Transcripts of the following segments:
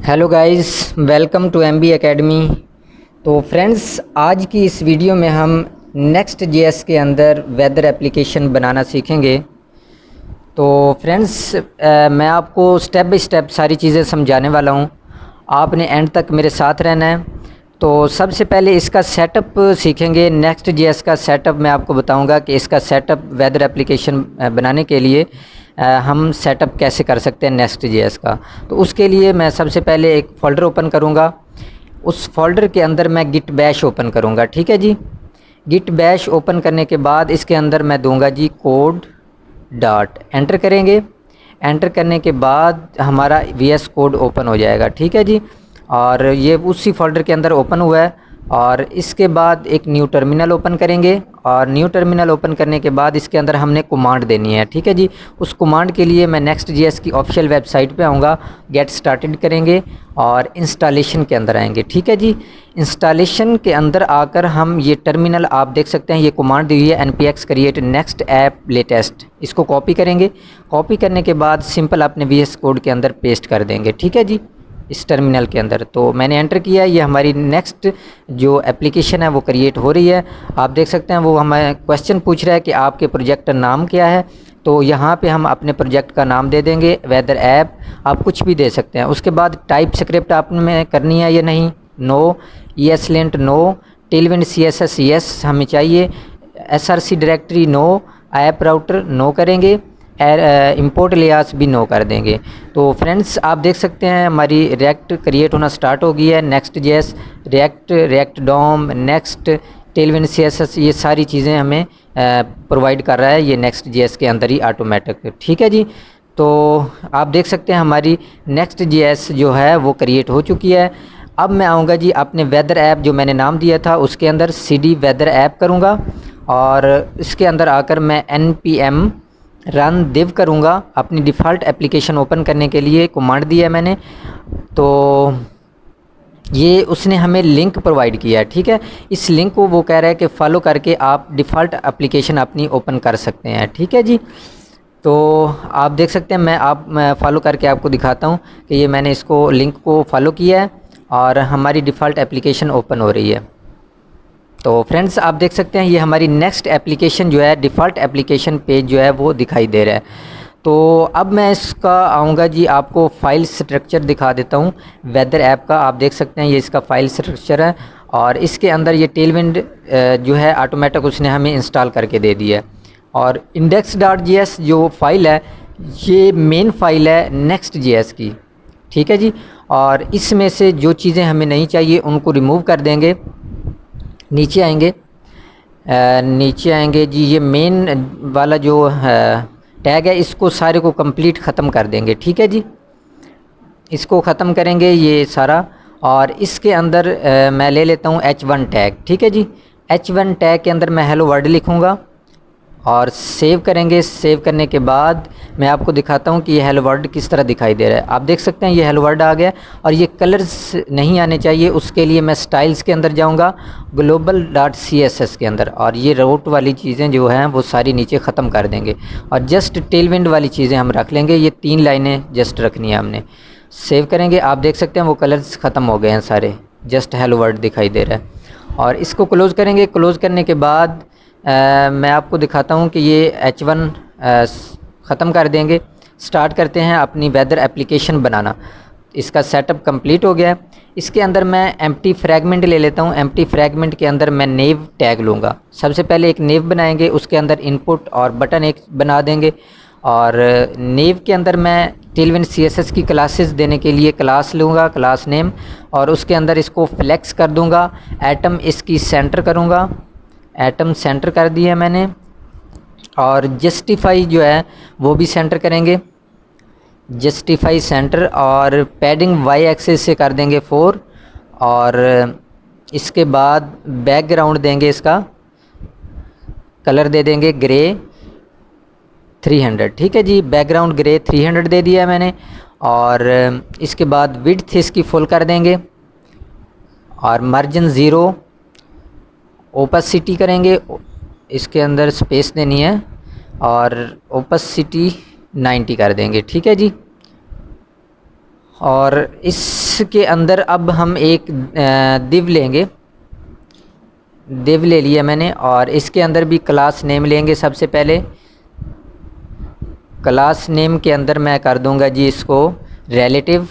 Hello guys, welcome to MB academy. तो friends, आज की इस वीडियो में हम नेक्स्ट जेएस के अंदर वेदर एप्लीकेशन बनाना सीखेंगे। तो फ्रेंड्स, मैं आपको स्टेप बाय स्टेप सारी चीज़ें समझाने वाला हूँ। आपने एंड तक मेरे साथ रहना है। तो सबसे पहले इसका सेटअप सीखेंगे। नेक्स्ट जेएस का सेटअप मैं आपको बताऊंगा कि इसका सेटअप वेदर एप्लीकेशन बनाने के लिए हम सेटअप कैसे कर सकते हैं नेक्स्ट जेएस का। तो उसके लिए मैं सबसे पहले एक फ़ोल्डर ओपन करूंगा। उस फोल्डर के अंदर मैं गिट बैश ओपन करूंगा। ठीक है जी। गिट बैश ओपन करने के बाद इसके अंदर मैं दूंगा जी कोड डॉट, एंटर करेंगे। एंटर करने के बाद हमारा वीएस कोड ओपन हो जाएगा। ठीक है जी। और ये उसी फोल्डर के अंदर ओपन हुआ है। और इसके बाद एक न्यू टर्मिनल ओपन करेंगे। और न्यू टर्मिनल ओपन करने के बाद इसके अंदर हमने कमांड देनी है। ठीक है जी। उस कमांड के लिए मैं नेक्स्ट जेएस की ऑफिशियल वेबसाइट पे आऊँगा, गेट स्टार्टेड करेंगे और इंस्टॉलेशन के अंदर आएंगे। ठीक है जी। इंस्टॉलेशन के अंदर आकर हम ये टर्मिनल आप देख सकते हैं, ये कमांड दी हुई है npx create next app latest. इसको कॉपी करेंगे। कॉपी करने के बाद सिंपल अपने वीएस कोड के अंदर पेस्ट कर देंगे। ठीक है जी, इस टर्मिनल के अंदर। तो मैंने एंटर किया, ये हमारी नेक्स्ट जो एप्लीकेशन है वो क्रिएट हो रही है। आप देख सकते हैं वो हमें क्वेश्चन पूछ रहा है कि आपके प्रोजेक्ट का नाम क्या है। तो यहाँ पे हम अपने प्रोजेक्ट का नाम दे देंगे वेदर ऐप। आप कुछ भी दे सकते हैं। उसके बाद टाइप स्क्रिप्ट आपने करनी है या नहीं, no. ESLint no. Tailwind CSS yes हमें चाहिए। SRC directory no. App router no करेंगे। इंपोर्ट लियास भी नो कर देंगे। तो फ्रेंड्स, आप देख सकते हैं हमारी रिएक्ट क्रिएट होना स्टार्ट हो गई है। Next JS, React DOM, next, Tailwind CSS, ये सारी चीज़ें हमें प्रोवाइड कर रहा है ये नेक्स्ट जेएस के अंदर ही ऑटोमेटिक। ठीक है जी। तो आप देख सकते हैं हमारी नेक्स्ट जेएस जो है वो क्रिएट हो चुकी है। अब मैं आऊँगा जी अपने वेदर ऐप जो मैंने नाम दिया था उसके अंदर cd वेदर ऐप करूँगा। और इसके अंदर आकर मैं npm रन दिव करूँगा। अपनी डिफ़ॉल्ट एप्लीकेशन ओपन करने के लिए कमांड दिया है मैंने। तो ये उसने हमें लिंक प्रोवाइड किया है। ठीक है। इस लिंक को वो कह रहा है कि फॉलो करके आप डिफ़ॉल्ट एप्लीकेशन अपनी ओपन कर सकते हैं। ठीक है जी। तो आप देख सकते हैं, मैं फॉलो करके आपको दिखाता हूँ कि ये मैंने इसको लिंक को फॉलो किया है और हमारी डिफ़ॉल्ट एप्लीकेशन ओपन हो रही है। तो फ्रेंड्स, आप देख सकते हैं ये हमारी नेक्स्ट एप्लीकेशन जो है, डिफ़ॉल्ट एप्लीकेशन पेज जो है वो दिखाई दे रहा है। तो अब मैं इसका आऊँगा जी, आपको फ़ाइल स्ट्रक्चर दिखा देता हूँ वेदर ऐप का। आप देख सकते हैं ये इसका फ़ाइल स्ट्रक्चर है। और इसके अंदर ये टेलविंड जो है ऑटोमेटिक उसने हमें इंस्टॉल करके दे दिया है। और index.js जो फाइल है ये मेन फाइल है नेक्स्ट जेएस की। ठीक है जी। और इसमें से जो चीज़ें हमें नहीं चाहिए उनको रिमूव कर देंगे। नीचे आएंगे, नीचे आएंगे जी, ये मेन वाला जो टैग है इसको सारे को कंप्लीट ख़त्म कर देंगे। ठीक है जी। इसको ख़त्म करेंगे ये सारा। और इसके अंदर मैं ले लेता हूँ H1 टैग। ठीक है जी। H1 टैग के अंदर मैं हेलो वर्ल्ड लिखूँगा और सेव करेंगे। सेव करने के बाद मैं आपको दिखाता हूँ कि ये हेलो वर्ल्ड किस तरह दिखाई दे रहा है। आप देख सकते हैं ये हेलो वर्ल्ड आ गया। और ये कलर्स नहीं आने चाहिए, उसके लिए मैं स्टाइल्स के अंदर जाऊँगा, global.css के अंदर। और ये रूट वाली चीज़ें जो हैं वो सारी नीचे ख़त्म कर देंगे और जस्ट टेलविंड वाली चीज़ें हम रख लेंगे। ये 3 लाइनें जस्ट रखनी है हमने। सेव करेंगे। आप देख सकते हैं वो कलर्स ख़त्म हो गए हैं सारे, जस्ट हेलो वर्ल्ड दिखाई दे रहा है। और इसको क्लोज़ करेंगे। क्लोज़ करने के बाद मैं आपको दिखाता हूँ कि ये H1 ख़त्म कर देंगे। स्टार्ट करते हैं अपनी वेदर एप्लीकेशन बनाना। इसका सेटअप कंप्लीट हो गया है। इसके अंदर मैं एम्प्टी फ्रैगमेंट ले लेता हूँ। एम्प्टी फ्रैगमेंट के अंदर मैं नेव टैग लूँगा। सबसे पहले एक नेव बनाएंगे, उसके अंदर इनपुट और बटन एक बना देंगे। और नेव के अंदर मैं टेलविंड CSS की क्लासेस देने के लिए क्लास लूँगा, क्लास नेम। और उसके अंदर इसको फ्लेक्स कर दूँगा। एटम इसकी सेंटर करूँगा, एटम सेंटर कर दिया मैंने। और जस्टिफाई जो है वो भी सेंटर करेंगे, जस्टिफाई सेंटर। और पैडिंग वाई एक्सिस से कर देंगे 4। और इसके बाद बैकग्राउंड देंगे, इसका कलर दे देंगे ग्रे 300। ठीक है जी। बैकग्राउंड ग्रे 300 दे दिया मैंने। और इसके बाद विड्थ इसकी फुल कर देंगे और मार्जिन 0। ओपेसिटी करेंगे, इसके अंदर स्पेस देनी है और ओपेसिटी 90 कर देंगे। ठीक है जी। और इसके अंदर अब हम एक दिव लेंगे, दिव ले लिया मैंने, और इसके अंदर भी क्लास नेम लेंगे। सबसे पहले क्लास नेम के अंदर मैं कर दूंगा जी इसको रिलेटिव,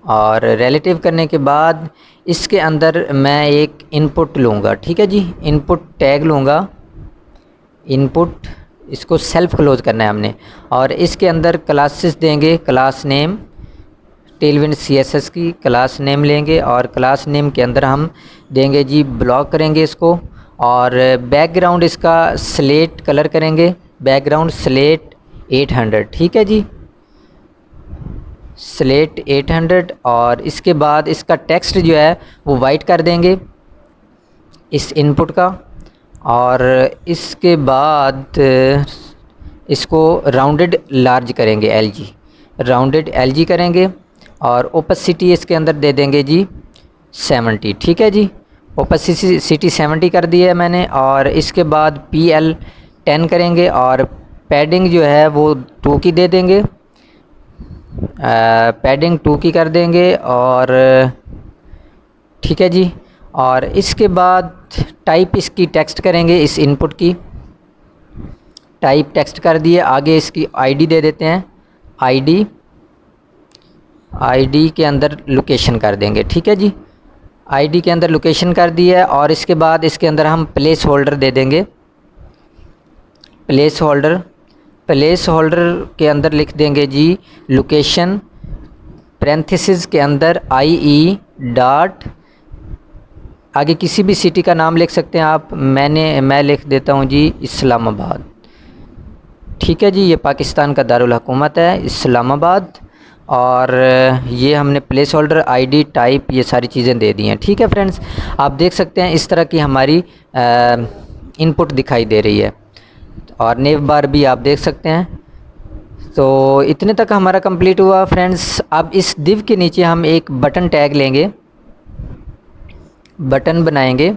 और रिलेटिव करने के बाद इसके अंदर मैं एक इनपुट लूँगा, ठीक है जी, इनपुट टैग लूँगा, इनपुट, इसको सेल्फ क्लोज करना है हमने, और इसके अंदर क्लासेस देंगे, क्लास नेम, टेलविंड CSS की क्लास नेम लेंगे, और क्लास नेम के अंदर हम देंगे जी ब्लॉक करेंगे इसको, और बैकग्राउंड इसका स्लेट कलर करेंगे, बैकग्राउंड स्लेट 800, ठीक है जी, स्लेट 800। और इसके बाद इसका टेक्स्ट जो है वो वाइट कर देंगे इस इनपुट का, और इसके बाद इसको राउंडेड लार्ज करेंगे, LG, राउंडेड LG करेंगे, और ओपेसिटी इसके अंदर दे देंगे जी 70, ठीक है जी, ओपेसिटी 70 कर दी है मैंने। और इसके बाद PL 10 करेंगे, और पैडिंग जो है वो 2 की दे देंगे, पैडिंग 2 की कर देंगे, और ठीक है जी। और इसके बाद टाइप इसकी टेक्स्ट करेंगे, इस इनपुट की टाइप टेक्स्ट कर दिए, आगे इसकी ID दे देते हैं, ID के अंदर लोकेशन कर देंगे, ठीक है जी, ID के अंदर लोकेशन कर दी है। और इसके बाद इसके अंदर हम प्लेस होल्डर दे देंगे, प्लेस होल्डर के अंदर लिख देंगे जी लोकेशन, पैरेंथेसिस के अंदर IE डॉट, आगे किसी भी सिटी का नाम लिख सकते हैं आप, मैं लिख देता हूँ जी इस्लामाबाद, ठीक है जी, ये पाकिस्तान का दारुल हुकूमत है इस्लामाबाद। और ये हमने प्लेस होल्डर, ID, टाइप, ये सारी चीज़ें दे दी हैं, ठीक है फ्रेंड्स। आप देख सकते हैं इस तरह की हमारी इनपुट दिखाई दे रही है, और नेव बार भी आप देख सकते हैं। तो इतने तक हमारा कंप्लीट हुआ फ्रेंड्स। अब इस दिव के नीचे हम एक बटन टैग लेंगे, बटन बनाएंगे,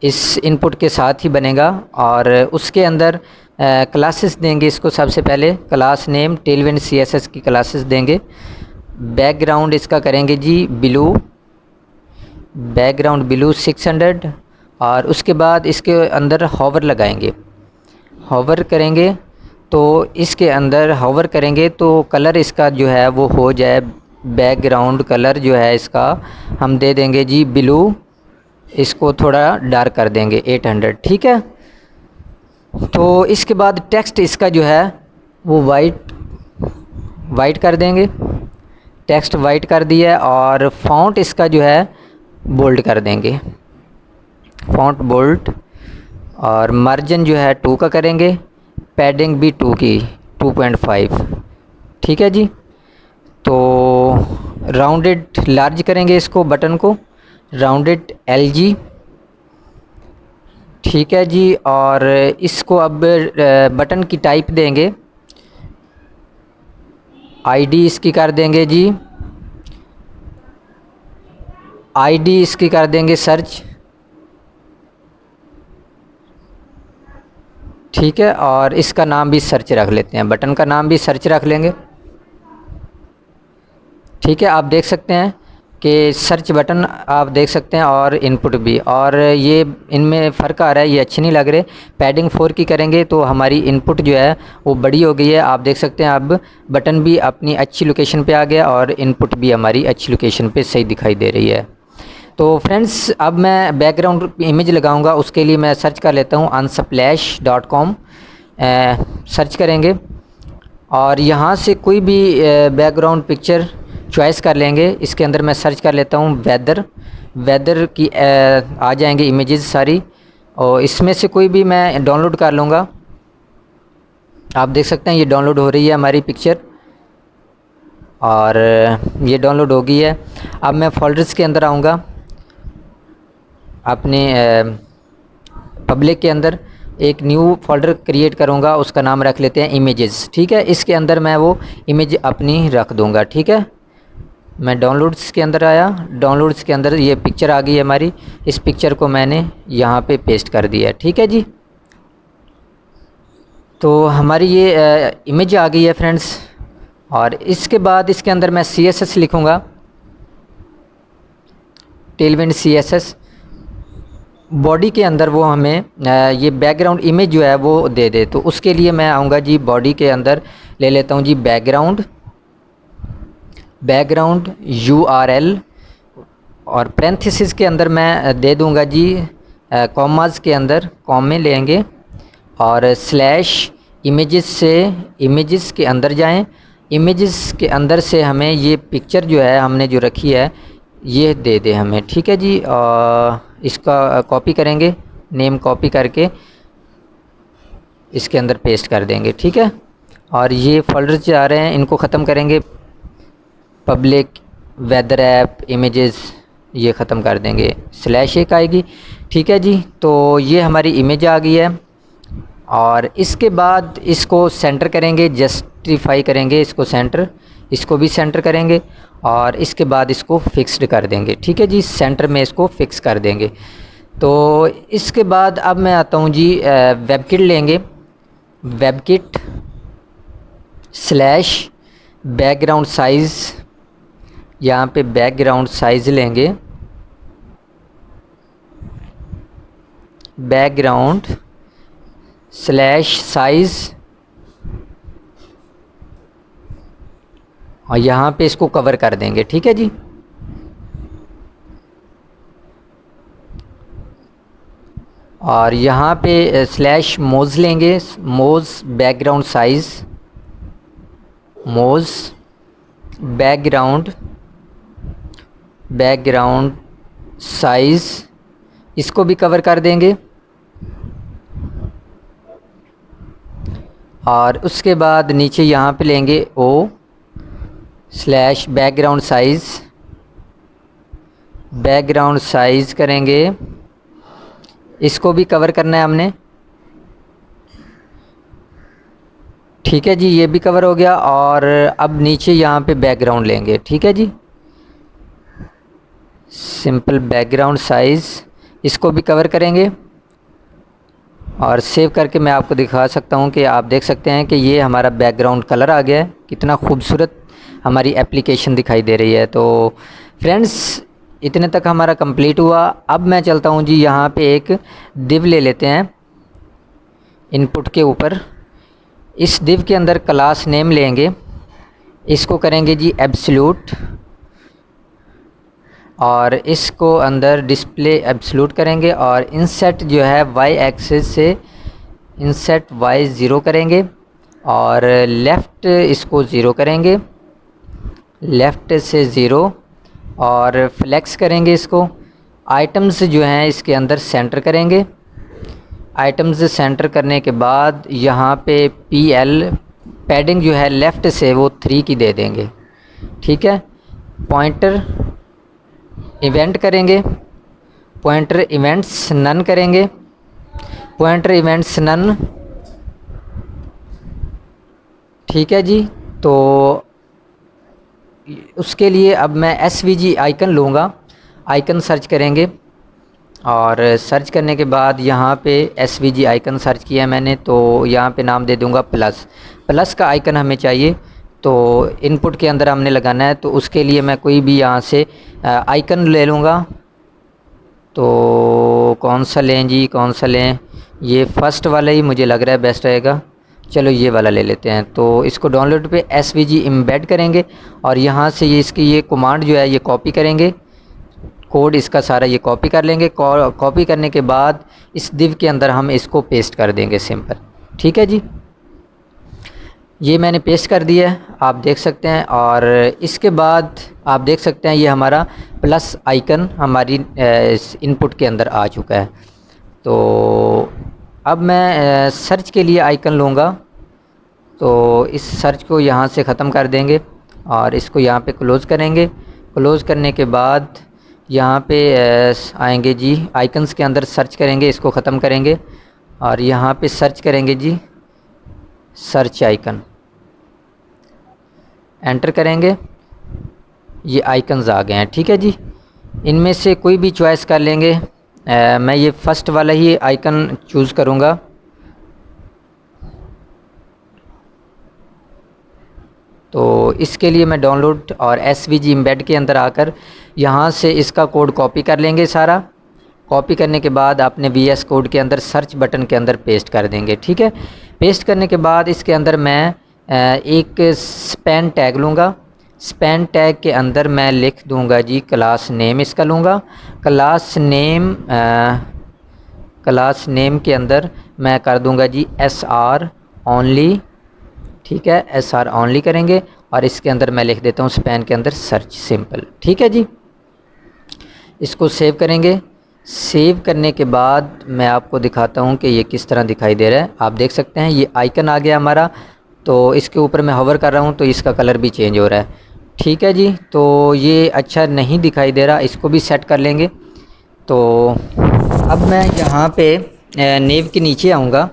इस इनपुट के साथ ही बनेगा, और उसके अंदर क्लासेस देंगे इसको। सबसे पहले क्लास नेम टेलविंड CSS की क्लासेस देंगे, बैकग्राउंड इसका करेंगे जी ब्लू, बैकग्राउंड ब्लू 600, और उसके बाद इसके अंदर हॉवर लगाएंगे, हॉवर करेंगे तो इसके अंदर हॉवर करेंगे तो कलर इसका जो है वो हो जाए, बैकग्राउंड कलर जो है इसका हम दे देंगे जी ब्लू, इसको थोड़ा डार्क कर देंगे 800, ठीक है। तो इसके बाद टेक्स्ट इसका जो है वो वाइट कर देंगे, टेक्स्ट वाइट कर दिया, और फ़ॉन्ट इसका जो है बोल्ड कर देंगे, फ़ॉन्ट बोल्ड, और मार्जिन जो है 2 का करेंगे, पैडिंग भी 2 की 2.5, ठीक है जी। तो राउंडेड लार्ज करेंगे इसको, बटन को राउंडेड LG, ठीक है जी। और इसको अब बटन की टाइप देंगे, ID इसकी कर देंगे जी, ID इसकी कर देंगे सर्च, ठीक है, और इसका नाम भी सर्च रख लेते हैं, बटन का नाम भी सर्च रख लेंगे, ठीक है। आप देख सकते हैं कि सर्च बटन आप देख सकते हैं, और इनपुट भी, और ये इनमें फ़र्क आ रहा है, ये अच्छे नहीं लग रहे। पैडिंग 4 की करेंगे तो हमारी इनपुट जो है वो बड़ी हो गई है, आप देख सकते हैं। अब बटन भी अपनी अच्छी लोकेशन पे आ गया, और इनपुट भी हमारी अच्छी लोकेशन पे सही दिखाई दे रही है। तो फ्रेंड्स अब मैं बैकग्राउंड इमेज लगाऊंगा, उसके लिए मैं सर्च कर लेता हूँ unsplash.com, सर्च करेंगे, और यहाँ से कोई भी बैकग्राउंड पिक्चर चॉइस कर लेंगे। इसके अंदर मैं सर्च कर लेता हूँ वेदर की, आ जाएंगे इमेजेस सारी, और इसमें से कोई भी मैं डाउनलोड कर लूँगा। आप देख सकते हैं ये डाउनलोड हो रही है हमारी पिक्चर, और ये डाउनलोड हो गई है। अब मैं फोल्डर्स के अंदर आऊँगा, अपने पब्लिक के अंदर एक न्यू फोल्डर क्रिएट करूँगा, उसका नाम रख लेते हैं इमेजेस, ठीक है। इसके अंदर मैं वो इमेज अपनी रख दूँगा, ठीक है। मैं डाउनलोड्स के अंदर आया, डाउनलोड्स के अंदर ये पिक्चर आ गई है हमारी, इस पिक्चर को मैंने यहाँ पे पेस्ट कर दिया है, ठीक है जी। तो हमारी ये इमेज आ गई है फ्रेंड्स, और इसके बाद इसके अंदर मैं CSS लिखूँगा, टेलविंड CSS। बॉडी के अंदर वो हमें ये बैकग्राउंड इमेज जो है वो दे दे, तो उसके लिए मैं आऊँगा जी बॉडी के अंदर ले लेता हूँ जी बैकग्राउंड URL, और पैरेंथेसिस के अंदर मैं दे दूँगा जी कॉमास के अंदर कॉमे लेंगे, और स्लैश इमेजेस के अंदर जाएं। इमेजेस के अंदर से हमें ये पिक्चर जो है हमने जो रखी है ये दे दे हमें, ठीक है जी। इसका कॉपी करेंगे, नेम कॉपी करके इसके अंदर पेस्ट कर देंगे, ठीक है। और ये फोल्डर्स जो आ रहे हैं इनको ख़त्म करेंगे, पब्लिक, वेदर ऐप, इमेजेस, ये ख़त्म कर देंगे, स्लैश एक आएगी, ठीक है जी। तो ये हमारी इमेज आ गई है, और इसके बाद इसको सेंटर करेंगे, जस्टिफाई करेंगे इसको सेंटर, इसको भी सेंटर करेंगे, और इसके बाद इसको फिक्स्ड कर देंगे, ठीक है जी। सेंटर में इसको फिक्स कर देंगे। तो इसके बाद अब मैं आता हूँ जी वेबकिट लेंगे, वेबकिट स्लैश बैकग्राउंड साइज़, यहाँ पे बैकग्राउंड साइज़ लेंगे, बैकग्राउंड स्लैश साइज़, और यहाँ पे इसको कवर कर देंगे, ठीक है जी। और यहाँ पे स्लैश मोज लेंगे, मोज बैकग्राउंड साइज़, मोज बैकग्राउंड साइज़, इसको भी कवर कर देंगे। और उसके बाद नीचे यहाँ पे लेंगे ओ स्लैश बैकग्राउंड साइज़ करेंगे, इसको भी कवर करना है हमने, ठीक है जी। ये भी कवर हो गया। और अब नीचे यहाँ पे बैकग्राउंड लेंगे, ठीक है जी, सिंपल बैकग्राउंड साइज़, इसको भी कवर करेंगे। और सेव करके मैं आपको दिखा सकता हूँ कि आप देख सकते हैं कि ये हमारा बैकग्राउंड कलर आ गया है, कितना खूबसूरत हमारी एप्लीकेशन दिखाई दे रही है। तो फ्रेंड्स इतने तक हमारा कंप्लीट हुआ। अब मैं चलता हूँ जी, यहाँ पे एक दिव ले लेते हैं इनपुट के ऊपर। इस दिव के अंदर क्लास नेम लेंगे, इसको करेंगे जी एब्सोल्यूट, और इसको अंदर डिस्प्ले एब्सोल्यूट करेंगे, और इंसेट जो है वाई एक्सिस से इंसेट वाई 0 करेंगे, और लेफ़्ट इसको 0 करेंगे, लेफ़्ट से 0, और फ्लेक्स करेंगे इसको। आइटम्स जो हैं इसके अंदर सेंटर करेंगे, आइटम्स सेंटर करने के बाद यहाँ पे PL पैडिंग जो है लेफ़्ट से वो 3 की दे देंगे, ठीक है। पॉइंटर इवेंट करेंगे, पॉइंटर इवेंट्स नन करेंगे, पॉइंटर इवेंट्स नन, ठीक है जी। तो उसके लिए अब मैं SVG आइकन लूँगा, आइकन सर्च करेंगे, और सर्च करने के बाद यहाँ पे SVG आइकन सर्च किया मैंने, तो यहाँ पे नाम दे दूँगा प्लस का आइकन हमें चाहिए। तो इनपुट के अंदर हमने लगाना है, तो उसके लिए मैं कोई भी यहाँ से आइकन ले लूँगा। तो कौन सा लें जी, कौन सा लें, ये फ़र्स्ट वाला ही मुझे लग रहा है बेस्ट रहेगा, चलो ये वाला ले लेते हैं। तो इसको डाउनलोड पे SVG एम्बेड करेंगे, और यहाँ से ये इसकी ये कमांड जो है ये कॉपी करेंगे, कोड इसका सारा ये कॉपी कर लेंगे। कॉपी करने के बाद इस दिव के अंदर हम इसको पेस्ट कर देंगे सिंपल, ठीक है जी। ये मैंने पेस्ट कर दिया है, आप देख सकते हैं। और इसके बाद आप देख सकते हैं ये हमारा प्लस आइकन हमारी इनपुट के अंदर आ चुका है। तो अब मैं सर्च के लिए आइकन लूँगा, तो इस सर्च को यहाँ से ख़त्म कर देंगे, और इसको यहाँ पे क्लोज़ करेंगे। क्लोज़ करने के बाद यहाँ पे आएंगे जी, आइकन्स के अंदर सर्च करेंगे, इसको ख़त्म करेंगे, और यहाँ पे सर्च करेंगे जी, सर्च आइकन एंटर करेंगे, ये आइकन्स आ गए हैं, ठीक है जी। इनमें से कोई भी चॉइस कर लेंगे, मैं ये फ़र्स्ट वाला ही आइकन चूज़ करूँगा। तो इसके लिए मैं डाउनलोड और SVG एम्बेड के अंदर आकर यहाँ से इसका कोड कॉपी कर लेंगे सारा। कॉपी करने के बाद अपने VS कोड के अंदर सर्च बटन के अंदर पेस्ट कर देंगे। ठीक है, पेस्ट करने के बाद इसके अंदर मैं एक स्पैन टैग लूँगा। स्पैन टैग के अंदर मैं लिख दूँगा जी क्लास नेम इसका लूँगा। क्लास नेम के अंदर मैं कर दूँगा जी SR ओनली। ठीक है, SR ओनली करेंगे और इसके अंदर मैं लिख देता हूँ स्पैन के अंदर सर्च सिंपल। ठीक है जी, इसको सेव करेंगे। सेव करने के बाद मैं आपको दिखाता हूँ कि ये किस तरह दिखाई दे रहा है। आप देख सकते हैं ये आइकन आ गया हमारा, तो इसके ऊपर मैं होवर कर रहा हूँ तो इसका कलर भी चेंज हो रहा है। ठीक है जी, तो ये अच्छा नहीं दिखाई दे रहा, इसको भी सेट कर लेंगे। तो अब मैं यहाँ पे नेव के नीचे आऊँगा।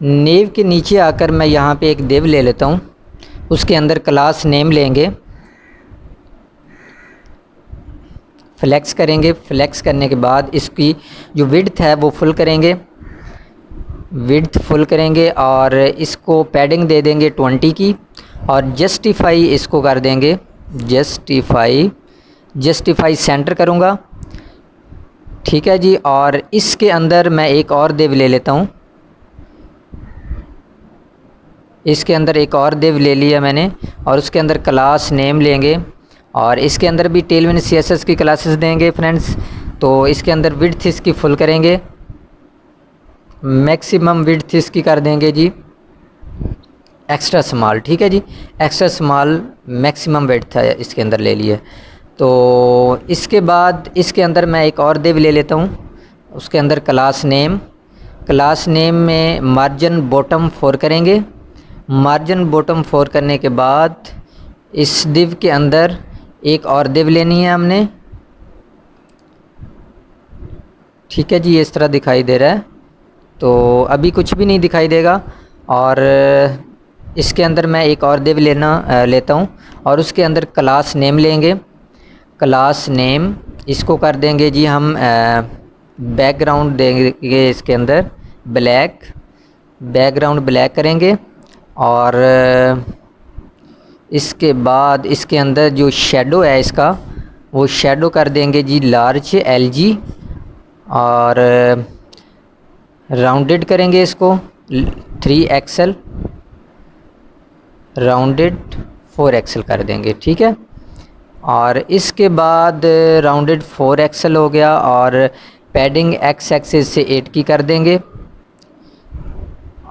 नेव के नीचे आकर मैं यहाँ पे एक दिव ले लेता हूँ, उसके अंदर क्लास नेम लेंगे, फ्लेक्स करेंगे। फ्लेक्स करने के बाद इसकी जो विड्थ है वो फुल करेंगे, विड्थ फुल करेंगे और इसको पैडिंग दे देंगे 20 की और जस्टिफाई इसको कर देंगे जस्टिफाई सेंटर करूँगा। ठीक है जी, और इसके अंदर मैं एक और दिव ले लेता हूँ। इसके अंदर एक और दिव ले लिया मैंने और उसके अंदर क्लास नेम लेंगे और इसके अंदर भी टेलविन CSS की क्लासेस देंगे फ्रेंड्स। तो इसके अंदर विड्थ इसकी फुल करेंगे, मैक्सिमम विड्थ इसकी कर देंगे जी एक्स्ट्रा स्मॉल। ठीक है जी, एक्स्ट्रा स्मॉल मैक्सिमम विड्थ है इसके अंदर ले लिए। तो इसके बाद इसके अंदर मैं एक और दिव ले लेता हूँ, उसके अंदर क्लास नेम में मार्जिन बॉटम 4 करेंगे। मार्जिन बॉटम 4 करने के बाद इस दिव के अंदर एक और दिव लेनी है हमने। ठीक है जी, इस तरह दिखाई दे रहा है, तो अभी कुछ भी नहीं दिखाई देगा। और इसके अंदर मैं एक और दिव लेता हूँ और उसके अंदर क्लास नेम लेंगे। क्लास नेम इसको कर देंगे जी हम बैकग्राउंड देंगे, इसके अंदर ब्लैक, बैकग्राउंड ब्लैक करेंगे और इसके बाद इसके अंदर जो शेडो है इसका वो शेडो कर देंगे जी लार्ज LG और राउंडेड करेंगे इसको 3XL, राउंडेड 4XL कर देंगे। ठीक है, और इसके बाद राउंडेड 4XL हो गया और पैडिंग X एक्सिस से 8 की कर देंगे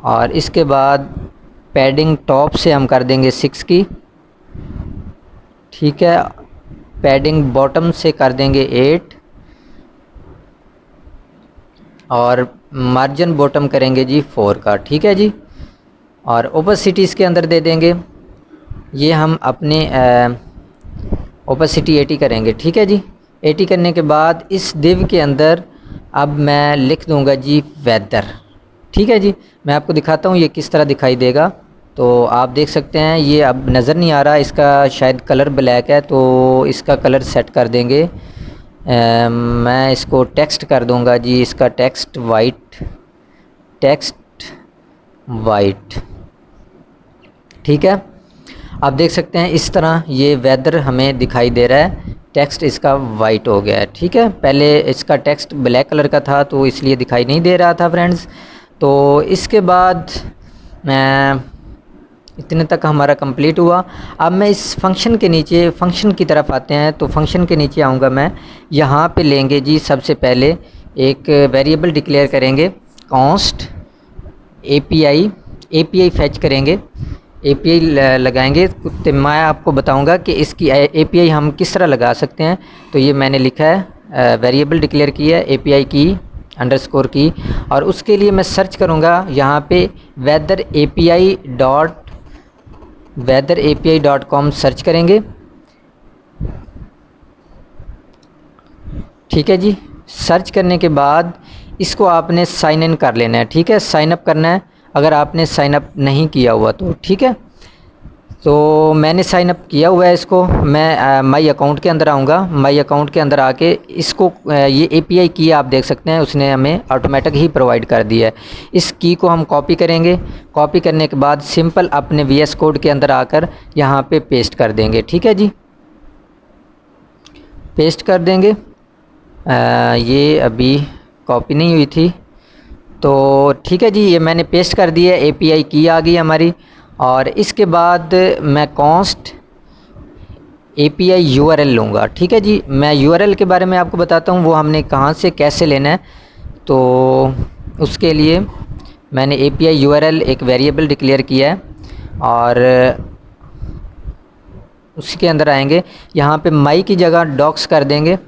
और इसके बाद पैडिंग टॉप से हम कर देंगे 6 की। ठीक है, पैडिंग बॉटम से कर देंगे 8 और मार्जिन बॉटम करेंगे जी 4 का। ठीक है जी, और ओपेसिटी इसके अंदर दे देंगे, ये हम अपने ओपेसिटी 80 करेंगे। ठीक है जी, 80 करने के बाद इस दिव के अंदर अब मैं लिख दूंगा जी वेदर। ठीक है जी, मैं आपको दिखाता हूँ ये किस तरह दिखाई देगा। तो आप देख सकते हैं ये अब नज़र नहीं आ रहा, इसका शायद कलर ब्लैक है तो इसका कलर सेट कर देंगे। मैं इसको टेक्स्ट कर दूंगा जी, इसका टेक्स्ट वाइट। ठीक है, आप देख सकते हैं इस तरह ये वेदर हमें दिखाई दे रहा है, टेक्स्ट इसका वाइट हो गया है। ठीक है, पहले इसका टेक्स्ट ब्लैक कलर का था तो इसलिए दिखाई नहीं दे रहा था फ्रेंड्स। तो इसके बाद इतने तक हमारा कंप्लीट हुआ। अब मैं इस फंक्शन के नीचे फंक्शन की तरफ आते हैं, तो फंक्शन के नीचे आऊँगा मैं। यहाँ पे लेंगे जी सबसे पहले एक वेरिएबल डिक्लेयर करेंगे कॉन्स्ट API फैच करेंगे, API लगाएंगे। तो मैं आपको बताऊंगा कि इसकी API हम किस तरह लगा सकते हैं। तो ये मैंने लिखा है वेरिएबल डिक्लेयर किया है API की अंडरस्कोर की, और उसके लिए मैं सर्च करूंगा यहाँ पे weather_api.com सर्च करेंगे। ठीक है जी, सर्च करने के बाद इसको आपने साइन इन कर लेना है। ठीक है, साइन अप करना है अगर आपने साइन अप नहीं किया हुआ तो। ठीक है, तो मैंने साइन अप किया हुआ है इसको। मैं माई अकाउंट के अंदर आऊँगा। माई अकाउंट के अंदर आके इसको ये एपीआई की आप देख सकते हैं उसने हमें ऑटोमेटिक ही प्रोवाइड कर दिया है। इस की को हम कॉपी करेंगे। कॉपी करने के बाद सिंपल अपने वीएस कोड के अंदर आकर यहाँ पे पेस्ट कर देंगे। ठीक है जी, पेस्ट कर देंगे। ये अभी कॉपी नहीं हुई थी तो ठीक है जी, ये मैंने पेस्ट कर दिया है। एपीआई की आ गई हमारी। और इसके बाद मैं कॉन्स्ट एपीआई यूआरएल लूँगा। ठीक है जी, मैं यूआरएल के बारे में आपको बताता हूँ वो हमने कहाँ से कैसे लेना है। तो उसके लिए मैंने एपीआई यूआरएल एक वेरिएबल डिक्लेयर किया है और उसके अंदर आएंगे, यहाँ पे माई की जगह डॉक्स कर देंगे,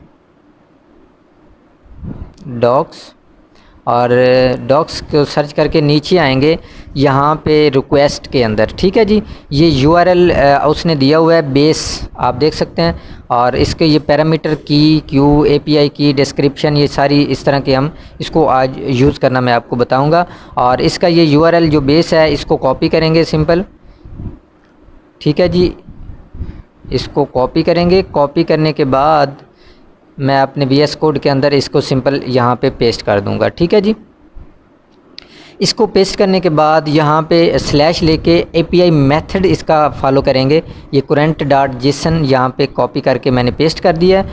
डॉक्स। और डॉक्स को सर्च करके नीचे आएंगे यहाँ पे रिक्वेस्ट के अंदर। ठीक है जी, ये यूआरएल उसने दिया हुआ है बेस, आप देख सकते हैं। और इसके ये पैरामीटर की, क्यू, एपीआई की, डिस्क्रिप्शन, ये सारी इस तरह के हम इसको आज यूज़ करना मैं आपको बताऊंगा। और इसका ये यूआरएल जो बेस है इसको कॉपी करेंगे सिंपल। ठीक है जी, इसको कॉपी करेंगे। कॉपी करने के बाद मैं अपने वीएस कोड के अंदर इसको सिंपल यहाँ पे पेस्ट कर दूँगा। ठीक है जी, इसको पेस्ट करने के बाद यहाँ पे स्लैश लेके एपीआई मेथड इसका फॉलो करेंगे। ये current डॉट जेसन यहाँ पे कॉपी करके मैंने पेस्ट कर दिया है।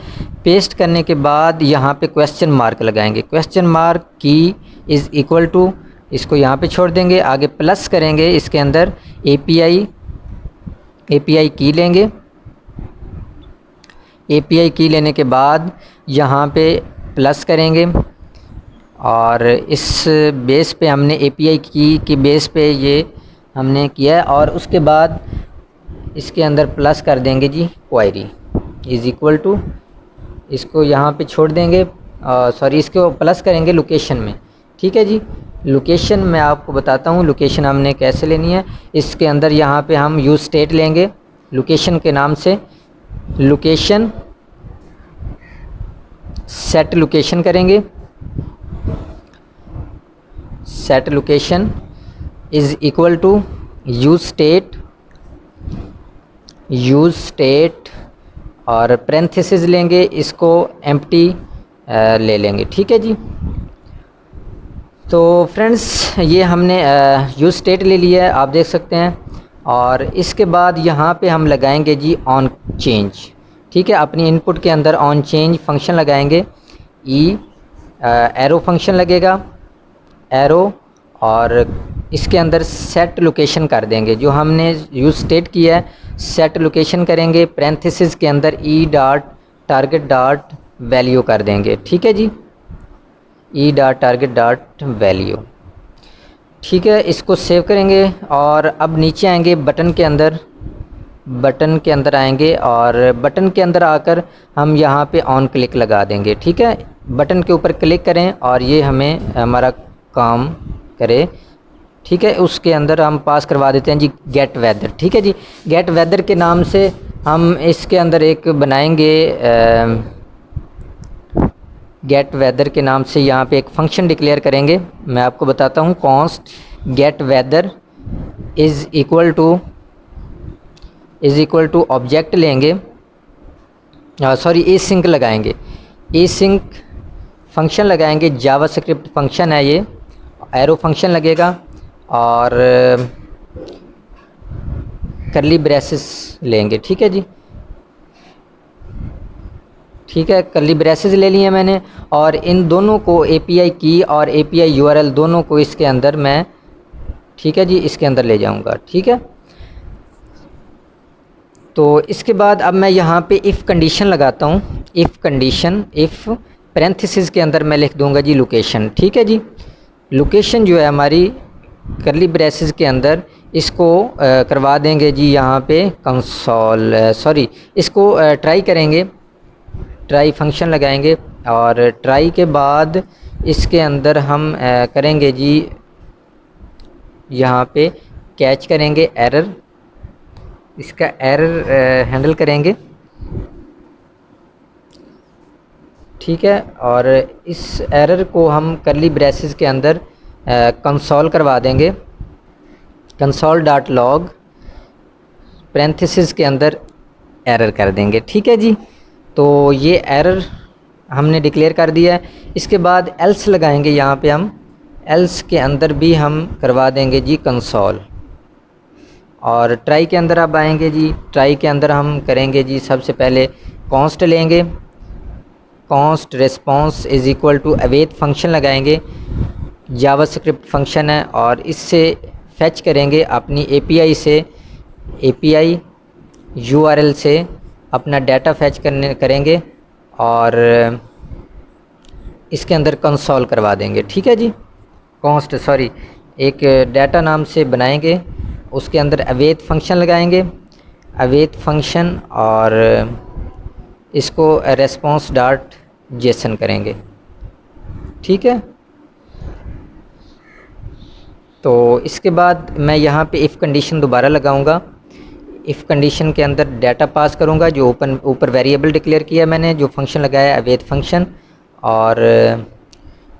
पेस्ट करने के बाद यहाँ पे क्वेश्चन मार्क लगाएंगे। क्वेश्चन मार्क की इज़ इक्वल टू, इसको यहाँ पे छोड़ देंगे। आगे प्लस करेंगे, इसके अंदर एपीआई की लेंगे। एपीआई की लेने के बाद यहाँ पे प्लस करेंगे और इस बेस पे हमने एपीआई की बेस पे ये हमने किया है। और उसके बाद इसके अंदर प्लस कर देंगे जी क्वायरी इज़ इक्वल टू, इसको यहाँ पे छोड़ देंगे, सॉरी इसको प्लस करेंगे लोकेशन में। ठीक है जी, लोकेशन मैं आपको बताता हूँ लोकेशन हमने कैसे लेनी है। इसके अंदर यहाँ पे हम यूज़ स्टेट लेंगे लोकेशन के नाम से। लोकेशन सेट लोकेशन करेंगे। Set location is equal to use state और पैरेंथेसिस लेंगे, इसको एम्प्टी ले लेंगे। ठीक है जी, तो फ्रेंड्स ये हमने यूज़ स्टेट ले लिया है, आप देख सकते हैं। और इसके बाद यहाँ पे हम लगाएंगे जी ऑन चेंज। ठीक है, अपनी इनपुट के अंदर ऑन चेंज फंक्शन लगाएंगे। एरो फंक्शन लगेगा, एरो। और इसके अंदर सेट लोकेशन कर देंगे जो हमने यूज़ स्टेट किया है। सेट लोकेशन करेंगे, पैरेंथेसिस के अंदर e dot target dot value कर देंगे। ठीक है जी, e dot target dot value. ठीक है, इसको सेव करेंगे और अब नीचे आएंगे बटन के अंदर। बटन के अंदर आएंगे और बटन के अंदर आकर हम यहाँ पे ऑन क्लिक लगा देंगे। ठीक है, बटन के ऊपर क्लिक करें और ये हमें हमारा काम करे। ठीक है, उसके अंदर हम पास करवा देते हैं जी गेट वेदर। ठीक है जी, गेट वेदर के नाम से हम इसके अंदर एक बनाएंगे, गेट वेदर के नाम से यहाँ पे एक फंक्शन डिक्लेयर करेंगे। मैं आपको बताता हूँ, const get weather is equal to object लेंगे, सॉरी ए सिंक लगाएंगे। ए सिंक फंक्शन लगाएंगे, जावास्क्रिप्ट फंक्शन है ये। एरो फंक्शन लगेगा और करली ब्रेसेस लेंगे। ठीक है जी, ठीक है, करली ब्रेसेस ले लिए मैंने। और इन दोनों को एपीआई की और एपीआई यूआरएल दोनों को इसके अंदर मैं, ठीक है जी, इसके अंदर ले जाऊंगा। ठीक है, तो इसके बाद अब मैं यहाँ पे इफ़ कंडीशन लगाता हूँ। इफ़ कंडीशन, इफ़ पैरेंथेसिस के अंदर मैं लिख दूंगा जी लोकेशन। ठीक है जी, लोकेशन जो है हमारी करली ब्रेसेस के अंदर इसको करवा देंगे जी यहाँ पे कंसोल, सॉरी इसको ट्राई करेंगे। ट्राई फंक्शन लगाएंगे और ट्राई के बाद इसके अंदर हम करेंगे जी यहाँ पे कैच करेंगे एरर, इसका एरर हैंडल करेंगे। ठीक है, और इस एरर को हम करली ब्रेसेस के अंदर कंसोल करवा देंगे, कंसोल डॉट लॉग। पैरेंथेसिस के अंदर एरर कर देंगे। ठीक है जी, तो ये एरर हमने डिक्लेयर कर दिया है। इसके बाद एल्स लगाएंगे, यहाँ पे हम एल्स के अंदर भी हम करवा देंगे जी कंसोल। और ट्राई के अंदर आप आएंगे जी, ट्राई के अंदर हम करेंगे जी सबसे पहले कॉन्स्ट लेंगे, const response is equal to await function लगाएंगे, जावास्क्रिप्ट फंक्शन है, और इससे फेच करेंगे अपनी एपीआई से, एपीआई यूआरएल से अपना डाटा फेच करेंगे और इसके अंदर कंसोल करवा देंगे। ठीक है जी, कॉन्स्ट सॉरी एक डाटा नाम से बनाएंगे, उसके अंदर अवेट फंक्शन लगाएंगे, अवेट फंक्शन, और इसको रेस्पॉन्स डॉट जेसन करेंगे। ठीक है, तो इसके बाद मैं यहाँ पे इफ़ कंडीशन दोबारा लगाऊंगा। इफ़ कंडीशन के अंदर डाटा पास करूँगा, जो ऊपर वेरिएबल डिक्लेयर किया मैंने, जो फंक्शन लगाया अवेट फंक्शन, और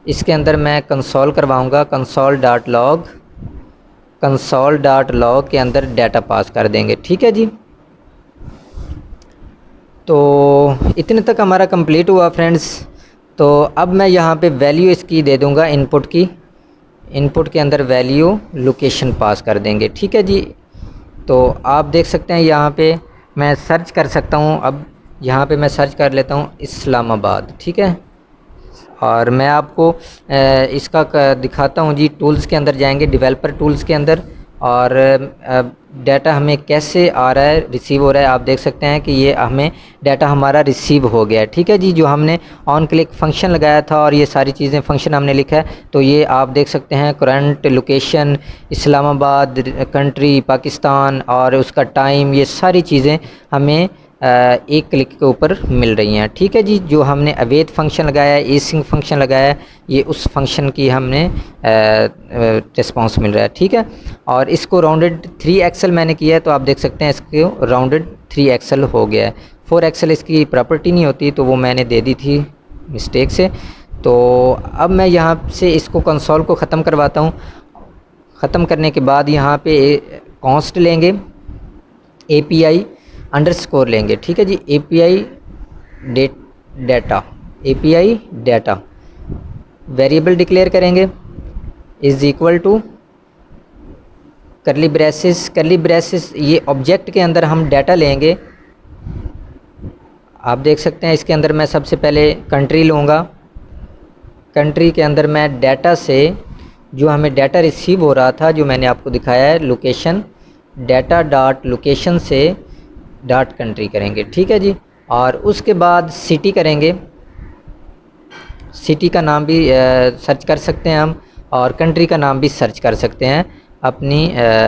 इसके अंदर मैं कंसोल करवाऊँगा, console dot log, console dot log के अंदर डाटा पास कर देंगे। ठीक है जी, तो इतने तक हमारा कंप्लीट हुआ फ्रेंड्स। तो अब मैं यहाँ पे वैल्यू इसकी दे दूँगा इनपुट की, इनपुट के अंदर वैल्यू लोकेशन पास कर देंगे। ठीक है जी, तो आप देख सकते हैं यहाँ पे मैं सर्च कर सकता हूँ। अब यहाँ पे मैं सर्च कर लेता हूँ इस्लामाबाद। ठीक है, और मैं आपको इसका दिखाता हूँ जी। टूल्स के अंदर जाएंगे, डेवलपर टूल्स के अंदर, और डाटा हमें कैसे आ रहा है, रिसीव हो रहा है। आप देख सकते हैं कि ये हमें डाटा हमारा रिसीव हो गया है। ठीक है जी, जो हमने ऑन क्लिक फंक्शन लगाया था और ये सारी चीज़ें फंक्शन हमने लिखा है, तो ये आप देख सकते हैं current location Islamabad, country Pakistan, और उसका टाइम, ये सारी चीज़ें हमें एक क्लिक के ऊपर मिल रही हैं। ठीक है जी, जो हमने अवेट फंक्शन लगाया है, एसिंग फंक्शन लगाया है, ये उस फंक्शन की हमने रिस्पांस मिल रहा है। ठीक है, और इसको राउंडेड 3 एक्सेल मैंने किया है, तो आप देख सकते हैं इसको राउंडेड 3 एक्सेल हो गया है। 4 एक्सेल इसकी प्रॉपर्टी नहीं होती, तो वो मैंने दे दी थी मिस्टेक से। तो अब मैं यहाँ से इसको कंसोल को ख़त्म करवाता हूँ। ख़त्म करने के बाद यहाँ पे कॉन्स्ट लेंगे, API अंडरस्कोर लेंगे। ठीक है जी, API data, API data variable declare करेंगे is equal to curly braces, curly braces ये ऑब्जेक्ट के अंदर हम डाटा लेंगे। आप देख सकते हैं इसके अंदर मैं सबसे पहले कंट्री लूँगा, कंट्री के अंदर मैं डाटा से जो हमें डाटा रिसीव हो रहा था, जो मैंने आपको दिखाया है लोकेशन, डाटा डॉट लोकेशन से डॉट कंट्री करेंगे। ठीक है जी, और उसके बाद सिटी करेंगे, सिटी का नाम भी सर्च कर सकते हैं हम, और कंट्री का नाम भी सर्च कर सकते हैं अपनी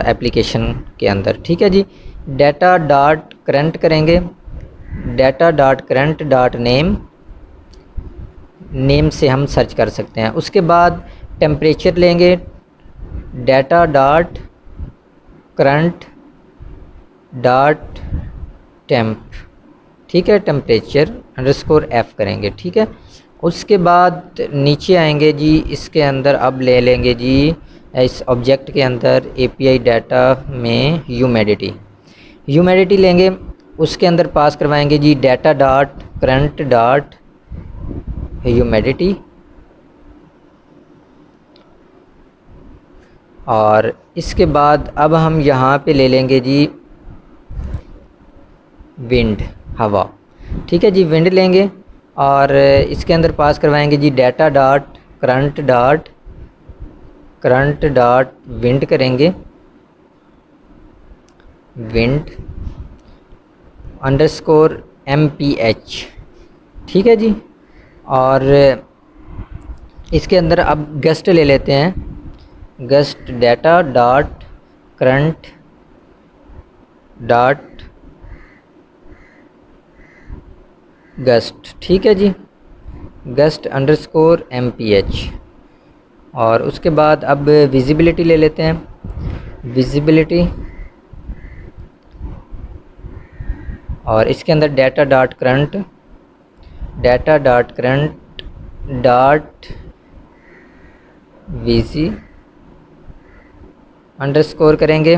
एप्लीकेशन के अंदर। ठीक है जी, डाटा डॉट करंट करेंगे, data dot current dot name, name से हम सर्च कर सकते हैं। उसके बाद टेम्परेचर लेंगे, data dot current dot temp. ठीक है, टेम्परेचर अंडरस्कोर F करेंगे। ठीक है, उसके बाद नीचे आएंगे जी, इसके अंदर अब ले लेंगे जी इस ऑब्जेक्ट के अंदर API डाटा में ह्यूमिडिटी लेंगे, उसके अंदर पास करवाएंगे जी data dot current dot humidity, और इसके बाद अब हम यहाँ पे ले लेंगे जी विंड, हवा। ठीक है जी, विंड लेंगे और इसके अंदर पास करवाएंगे जी data dot current dot wind करेंगे, विंड अंडरस्कोर MPH। ठीक है जी, और इसके अंदर अब गस्ट ले लेते हैं, gust data dot current dot gust. ठीक है जी, गस्ट अंडरस्कोर MPH, और उसके बाद अब विजिबिलिटी ले लेते हैं, विजिबिलिटी, और इसके अंदर data dot current dot visi underscore करेंगे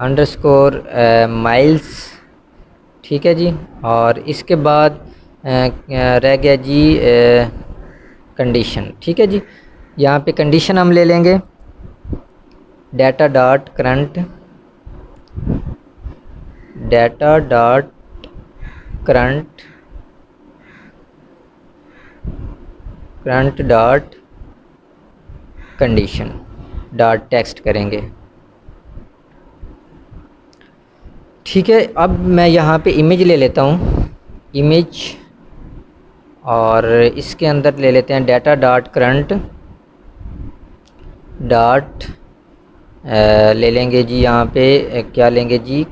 अंडरस्कोर माइल्स, ठीक है जी। और इसके बाद रह गया जी कंडीशन, ठीक है जी। यहाँ पे कंडीशन हम ले लेंगे data dot current, data dot current, current dot condition dot text करेंगे, ठीक है। अब मैं यहाँ पे इमेज ले लेता हूँ, इमेज, और इसके अंदर ले लेते हैं डाटा डॉट करंट डॉट ले लेंगे जी, यहाँ पे क्या लेंगे जी,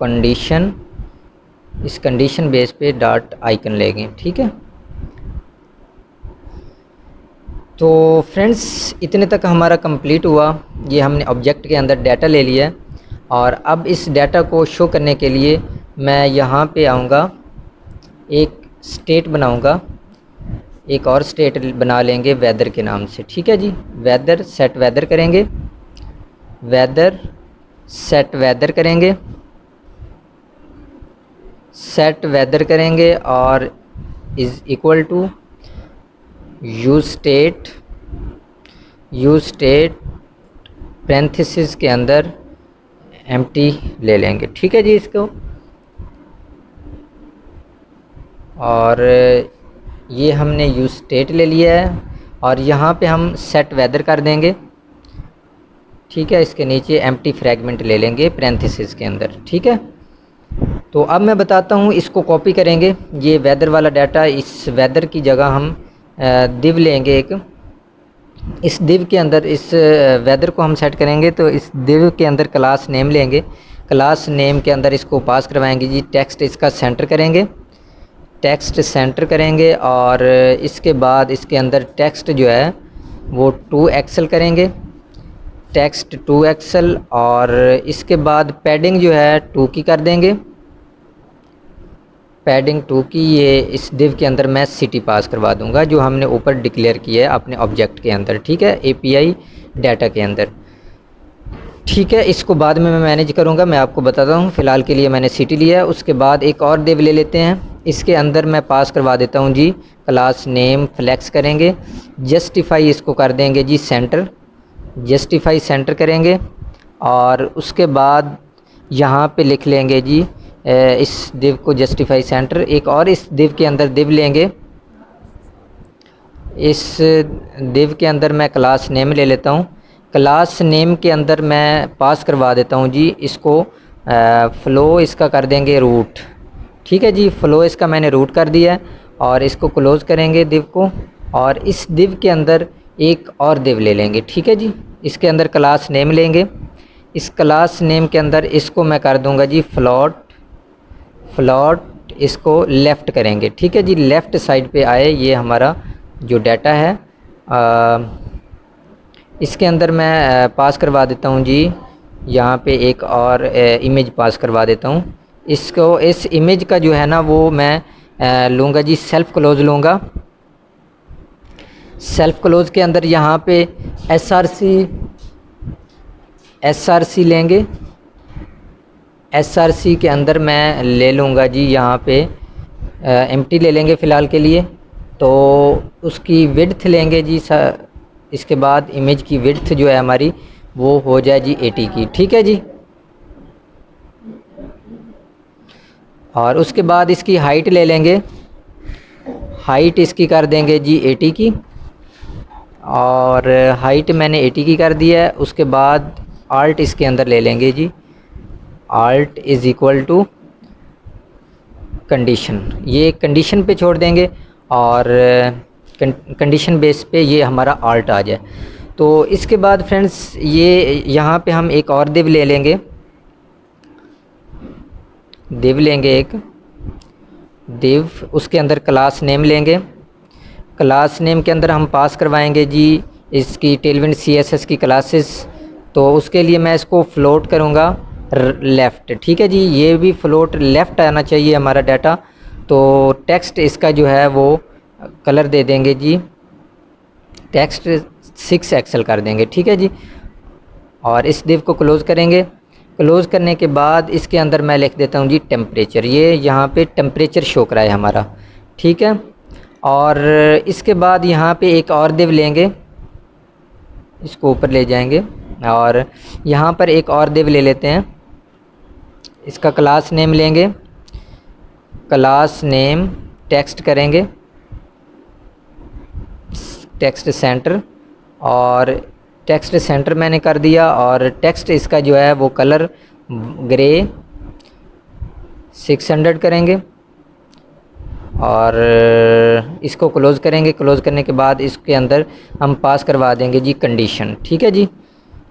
कंडीशन। इस कंडीशन बेस पे डॉट आइकन लेंगे, ठीक है। तो फ्रेंड्स इतने तक हमारा कंप्लीट हुआ। ये हमने ऑब्जेक्ट के अंदर डाटा ले लिया है, और अब इस डाटा को शो करने के लिए मैं यहाँ पे आऊँगा, एक स्टेट बनाऊँगा, एक और स्टेट बना लेंगे वेदर के नाम से, ठीक है जी। वेदर, सेट वेदर करेंगे, वेदर सेट वेदर करेंगे, सेट वेदर करेंगे, और is equal to use state, use state parenthesis के अंदर एम्प्टी ले लेंगे, ठीक है जी इसको। और ये हमने यूज स्टेट ले लिया है, और यहाँ पे हम सेट वेदर कर देंगे, ठीक है। इसके नीचे एम्प्टी फ्रैगमेंट ले लेंगे पैरेंथेसिस के अंदर, ठीक है। तो अब मैं बताता हूँ, इसको कॉपी करेंगे, ये वेदर वाला डाटा, इस वेदर की जगह हम दिव लेंगे एक, इस दिव के अंदर इस वेदर को हम सेट करेंगे। तो इस दिव के अंदर क्लास नेम लेंगे, क्लास नेम के अंदर इसको पास करवाएंगे जी, टेक्स्ट इसका सेंटर करेंगे, टेक्स्ट सेंटर करेंगे, और इसके बाद इसके अंदर टेक्स्ट जो है वो 2 एक्सेल करेंगे, टेक्स्ट 2 एक्सेल, और इसके बाद पैडिंग जो है 2 की कर देंगे, पैडिंग 2 की। ये इस दिव के अंदर मैं सिटी पास करवा दूंगा, जो हमने ऊपर डिक्लेयर किया है अपने ऑब्जेक्ट के अंदर, ठीक है, एपीआई डाटा के अंदर, ठीक है। इसको बाद में मैं मैनेज करूंगा, मैं आपको बताता हूँ। फ़िलहाल के लिए मैंने सिटी लिया है। उसके बाद एक और दिव ले लेते हैं, इसके अंदर मैं पास करवा देता हूँ जी क्लास नेम, फ्लैक्स करेंगे, जस्टिफाई इसको कर देंगे जी सेंटर, जस्टिफाई सेंटर करेंगे, और उसके बाद यहाँ पे लिख लेंगे जी इस दिव को जस्टिफाई सेंटर। एक और इस दिव के अंदर दिव लेंगे, इस दिव के अंदर मैं क्लास नेम ले लेता हूँ, क्लास नेम के अंदर मैं पास करवा देता हूँ जी इसको फ़्लो, इसका कर देंगे रूट, ठीक है जी। फ़्लो इसका मैंने रूट कर दिया है, और इसको क्लोज़ करेंगे दिव को, और इस दिव के अंदर एक और दिव ले लेंगे, ठीक है जी। इसके अंदर क्लास नेम लेंगे, इस क्लास नेम के अंदर इसको मैं कर दूंगा जी फ्लॉट, फ्लॉट इसको लेफ़्ट करेंगे, ठीक है जी। लेफ़्ट साइड पे आए ये हमारा जो डाटा है, इसके अंदर मैं पास करवा देता हूँ जी, यहाँ पे एक और इमेज पास करवा देता हूँ। इसको, इस इमेज का जो है ना वो मैं लूँगा जी सेल्फ़ क्लोज़ लूँगा, सेल्फ़ क्लोज़ के अंदर यहाँ पे एसआरसी लेंगे, एसआरसी के अंदर मैं ले लूँगा जी यहाँ पे एम्प्टी ले लेंगे फ़िलहाल के लिए। तो उसकी विड्थ लेंगे जी, इसके बाद इमेज की विड्थ जो है हमारी वो हो जाए जी 80 की, ठीक है जी। और उसके बाद इसकी हाइट ले लेंगे, हाइट इसकी कर देंगे जी 80 की, और हाइट मैंने 80 की कर दिया है। उसके बाद आल्ट इसके अंदर ले लेंगे जी, alt is equal to condition, ये कंडीशन पे छोड़ देंगे, और कंडीशन बेस पे ये हमारा आल्ट आ जाए। तो इसके बाद फ्रेंड्स ये यहाँ पे हम एक और दिव ले लेंगे, दिव लेंगे एक दिव, उसके अंदर क्लास नेम लेंगे, क्लास नेम के अंदर हम पास करवाएंगे जी इसकी टेलविंड सीएसएस की क्लासेस। तो उसके लिए मैं इसको फ्लोट करूँगा लेफ़्ट, ठीक है जी। ये भी फ्लोट लेफ़्ट आना चाहिए हमारा डाटा। तो टेक्स्ट इसका जो है वो कलर दे देंगे जी, टेक्स्ट 6 एक्सेल कर देंगे, ठीक है जी। और इस दिव को क्लोज़ करेंगे। क्लोज़ करने के बाद इसके अंदर मैं लिख देता हूँ जी टेम्परेचर। ये यहाँ पे टेम्परेचर शो करा है हमारा, ठीक है। और इसके बाद यहाँ पे एक और दिव लेंगे, इसको ऊपर ले जाएंगे और यहाँ पर एक और दिव ले लेते हैं। इसका क्लास नेम लेंगे, क्लास नेम टेक्स्ट करेंगे, टेक्स्ट सेंटर, और टेक्स्ट सेंटर मैंने कर दिया। और टेक्स्ट इसका जो है वो कलर ग्रे 600 करेंगे और इसको क्लोज़ करेंगे। क्लोज़ करने के बाद इसके अंदर हम पास करवा देंगे जी कंडीशन, ठीक है जी।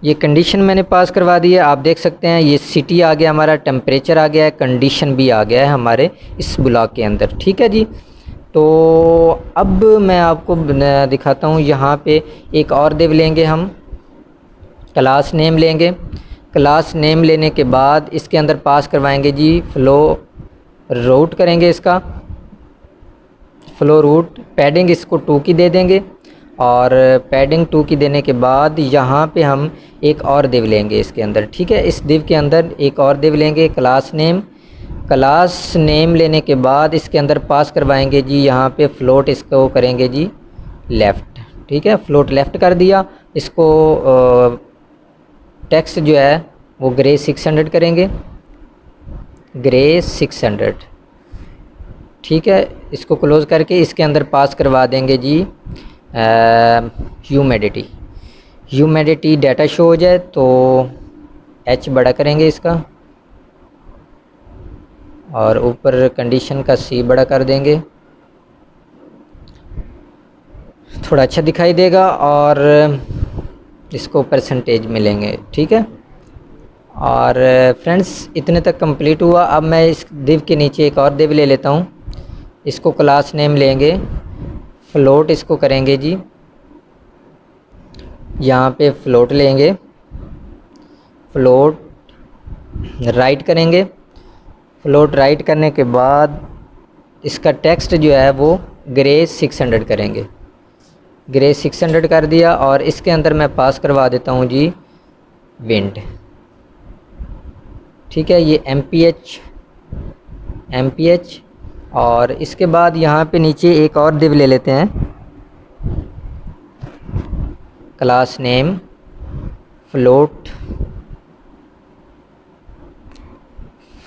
ये कंडीशन मैंने पास करवा दी है, आप देख सकते हैं ये सिटी आ गया हमारा, टेम्परेचर आ गया है, कंडीशन भी आ गया है हमारे इस ब्लॉक के अंदर, ठीक है जी। तो अब मैं आपको दिखाता हूँ, यहाँ पे एक और दिव लेंगे हम, क्लास नेम लेंगे। क्लास नेम लेने के बाद इसके अंदर पास करवाएंगे जी फ्लो रूट करेंगे, इसका फ्लो रूट पैडिंग इसको 2 की दे देंगे। और पैडिंग 2 की देने के बाद यहाँ पे हम एक और दिव लेंगे इसके अंदर, ठीक है। इस दिव के अंदर एक और दिव लेंगे, क्लास नेम। क्लास नेम लेने के बाद इसके अंदर पास करवाएंगे जी यहाँ पे फ्लोट, इसको करेंगे जी लेफ़्ट, ठीक है। फ्लोट लेफ़्ट कर दिया। इसको टेक्स्ट जो है वो ग्रे 600 करेंगे, ग्रे 600, ठीक है। इसको क्लोज़ करके इसके अंदर पास करवा देंगे जी ह्यूमिडिटी। ह्यूमिडिटी डाटा शो हो जाए तो H बड़ा करेंगे इसका और ऊपर कंडीशन का C बड़ा कर देंगे, थोड़ा अच्छा दिखाई देगा। और इसको परसेंटेज में लेंगे, ठीक है। और फ्रेंड्स इतने तक कंप्लीट हुआ। अब मैं इस दिव के नीचे एक और दिव ले लेता हूँ, इसको क्लास नेम लेंगे, फ्लोट इसको करेंगे जी, यहाँ पे फ्लोट लेंगे, फ्लोट राइट करेंगे। फ्लोट राइट करने के बाद इसका टेक्स्ट जो है वो ग्रे 600 करेंगे, ग्रे 600 कर दिया। और इसके अंदर मैं पास करवा देता हूँ जी विंड, ठीक है। ये MPH। और इसके बाद यहाँ पे नीचे एक और दिव ले लेते हैं, क्लास नेम फ्लोट,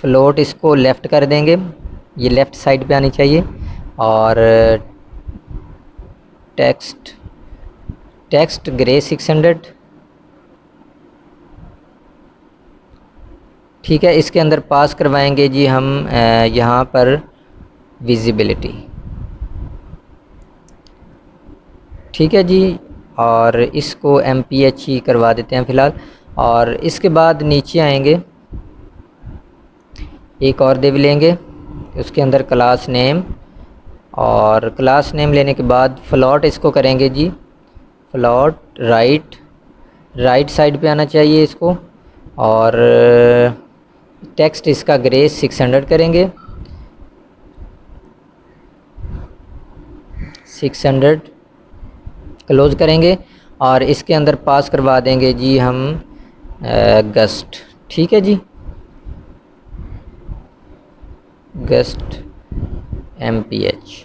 फ्लोट इसको लेफ़्ट कर देंगे, ये लेफ़्ट साइड पे आनी चाहिए। और टेक्स्ट ग्रे 600, ठीक है। इसके अंदर पास करवाएंगे जी हम यहाँ पर विजिबिलिटी, ठीक है जी। और इसको MPH ही करवा देते हैं फ़िलहाल। और इसके बाद नीचे आएंगे, एक और दिव लेंगे, उसके अंदर क्लास नेम, और क्लास नेम लेने के बाद फ्लोट इसको करेंगे जी फ्लोट राइट साइड पे आना चाहिए इसको। और टेक्स्ट इसका ग्रे 600 करेंगे, 600 क्लोज़ करेंगे। और इसके अंदर पास करवा देंगे जी हम गस्ट, ठीक है जी, गस्ट MPH,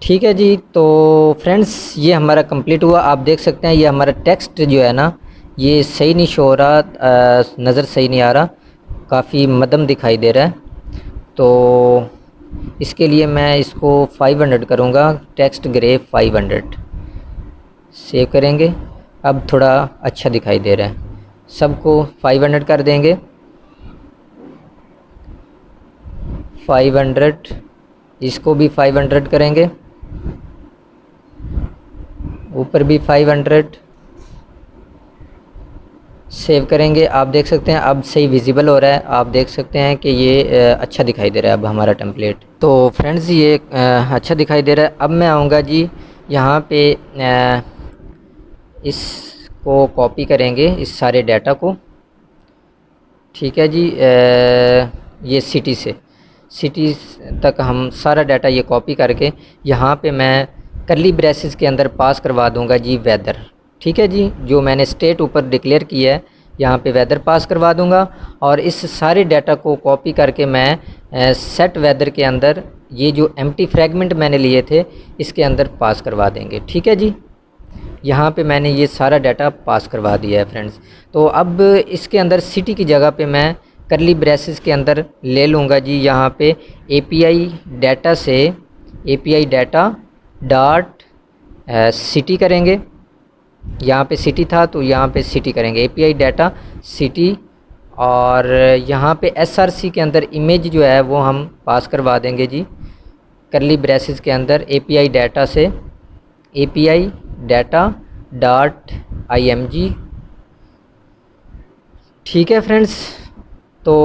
ठीक है जी। तो फ्रेंड्स ये हमारा कंप्लीट हुआ। आप देख सकते हैं ये हमारा टेक्स्ट जो है ना ये सही नहीं शो हो रहा, नज़र सही नहीं आ रहा, काफ़ी मध्यम दिखाई दे रहा है। तो इसके लिए मैं इसको 500 करूँगा, टेक्स्ट ग्रे 500 सेव करेंगे। अब थोड़ा अच्छा दिखाई दे रहा है, सबको 500 कर देंगे, 500, इसको भी 500 करेंगे, ऊपर भी 500 सेव करेंगे। आप देख सकते हैं अब सही विजिबल हो रहा है, आप देख सकते हैं कि ये अच्छा दिखाई दे रहा है अब हमारा टेम्पलेट। तो फ्रेंड्स ये अच्छा दिखाई दे रहा है। अब मैं आऊँगा जी यहाँ पे इसको कॉपी करेंगे इस सारे डाटा को, ठीक है जी। ये सिटी तक हम सारा डाटा ये कॉपी करके यहाँ पे मैं कर्ली ब्रेसेस के अंदर पास करवा दूँगा जी वेदर, ठीक है जी। जो मैंने स्टेट ऊपर डिक्लेयर किया है यहाँ पे वेदर पास करवा दूँगा और इस सारे डाटा को कॉपी करके मैं सेट वेदर के अंदर ये जो एम्प्टी फ्रैगमेंट मैंने लिए थे इसके अंदर पास करवा देंगे। ठीक है जी, यहाँ पे मैंने ये सारा डाटा पास करवा दिया है फ्रेंड्स। तो अब इसके अंदर सिटी की जगह पे मैं करली ब्रेसेस के अंदर ले लूँगा जी, यहाँ पे एपीआई डाटा से एपीआई डाटा डॉट सिटी करेंगे। यहाँ पे सिटी था तो यहाँ पे सिटी करेंगे, एपीआई डाटा सिटी। और यहाँ पे एसआरसी के अंदर इमेज जो है वो हम पास करवा देंगे जी, करली ब्रेसेस के अंदर एपीआई डाटा से एपीआई डाटा डॉट img। ठीक है फ्रेंड्स, तो